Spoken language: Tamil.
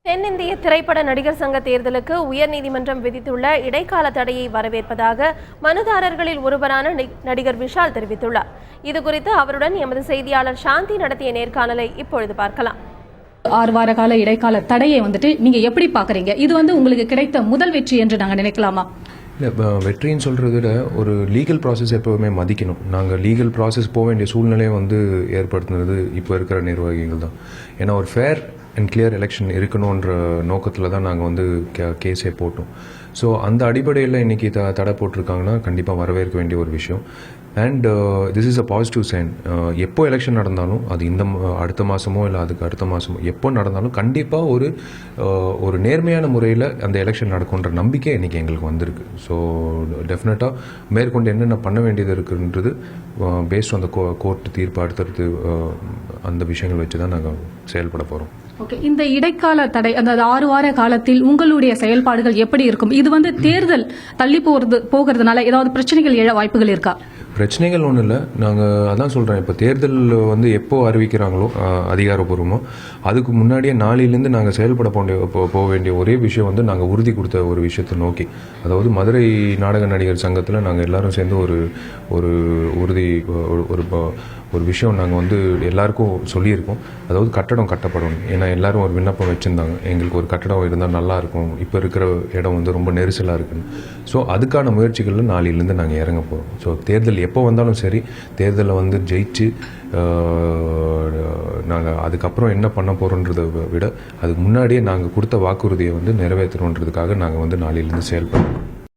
தென்னிந்திய திரைப்பட நடிகர் சங்க தேர்தலுக்கு உயர்நீதிமன்றம் விதித்துள்ள இடைக்கால தடையை வரவேற்பதாக மனுதாரர்களில் ஒருவரான நடிகர் விஷால் தெரிவித்துள்ளார். இதுகுறித்து அவருடன் எமது செய்தியாளர் சாந்தி நடத்திய நேர்காணலை இப்பொழுது பார்க்கலாம். 6 வார கால இடைக்கால தடையை நீங்க எப்படி பாக்குறீங்க? இது உங்களுக்கு கிடைத்த முதல் வெற்றி என்று நாங்க நினைக்கலாமா? இல்லை, வெற்றின்னு சொல்கிறத விட ஒரு லீகல் ப்ராசஸ் எப்போவுமே மதிக்கணும். நாங்கள் லீகல் ப்ராசஸ் போக வேண்டிய சூழ்நிலையை ஏற்படுத்துனது இப்போ இருக்கிற நிர்வாகிகள் தான். ஏன்னா ஒரு ஃபேர் அண்ட் கிளியர் எலெக்ஷன் இருக்கணுன்ற நோக்கத்தில் தான் நாங்கள் கேஸே போட்டோம். ஸோ அந்த அடிப்படையில் இன்றைக்கி தடை போட்டிருக்காங்கன்னா கண்டிப்பாக வரவேற்க வேண்டிய ஒரு விஷயம். And this is a positive sign. எப்போ எலெக்ஷன் நடந்தாலும் அது அடுத்த மாதமோ இல்லை அதுக்கு அடுத்த மாதமோ எப்போ நடந்தாலும் கண்டிப்பாக ஒரு நேர்மையான முறையில் அந்த எலெக்ஷன் நடக்கும்ன்ற நம்பிக்கை இன்றைக்கி எங்களுக்கு வந்திருக்கு. ஸோ டெஃபினட்டாக மேற்கொண்டு என்னென்ன பண்ண வேண்டியது இருக்குன்றது பேஸ்ட் அந்த கோர்ட் தீர்ப்பு அடுத்தடுத்து அந்த விஷயங்கள் வச்சு தான் நாங்கள் செயல்பட போகிறோம். ஓகே, இந்த இடைக்கால தடை அந்த 6 வார காலத்தில் உங்களுடைய செயல்பாடுகள் எப்படி இருக்கும்? இது தேர்தல் தள்ளி போகிறதுனால ஏதாவது பிரச்சனைகள் எழ வாய்ப்புகள் இருக்கா? பிரச்சனைகள் ஒன்றும் இல்லை. நாங்கள் அதான் சொல்கிறேன், இப்போ தேர்தல் எப்போ அறிவிக்கிறாங்களோ அதிகாரப்பூர்வமோ அதுக்கு முன்னாடியே நாளையிலேருந்து நாங்கள் செயல்பட போக வேண்டிய ஒரே விஷயம் நாங்கள் உறுதி கொடுத்த ஒரு விஷயத்தை நோக்கி, அதாவது மதுரை நாடக நடிகர் சங்கத்தில் நாங்கள் எல்லாரும் சேர்ந்து ஒரு உறுதி ஒரு விஷயம் நாங்கள் எல்லாருக்கும் சொல்லியிருக்கோம். அதாவது கட்டடம் கட்டப்படணும். ஏன்னா எல்லாரும் ஒரு விண்ணப்பம் வச்சுருந்தாங்க, எங்களுக்கு ஒரு கட்டடம் இருந்தால் நல்லாயிருக்கும், இப்போ இருக்கிற இடம் ரொம்ப நெரிசலாக இருக்குன்னு. ஸோ அதுக்கான முயற்சிகளில் நாளையிலேருந்து நாங்கள் இறங்க போகிறோம். ஸோ தேர்தல் எப்போ வந்தாலும் சரி, தேர்தலில் ஜெயிச்சு நாங்கள் அதுக்கப்புறம் என்ன பண்ண போகிறோன்றதை விட அதுக்கு முன்னாடியே நாங்கள் கொடுத்த வாக்குறுதியை நிறைவேற்றணுன்றதுக்காக நாங்கள் நாளையிலேருந்து செயல்படுறோம்.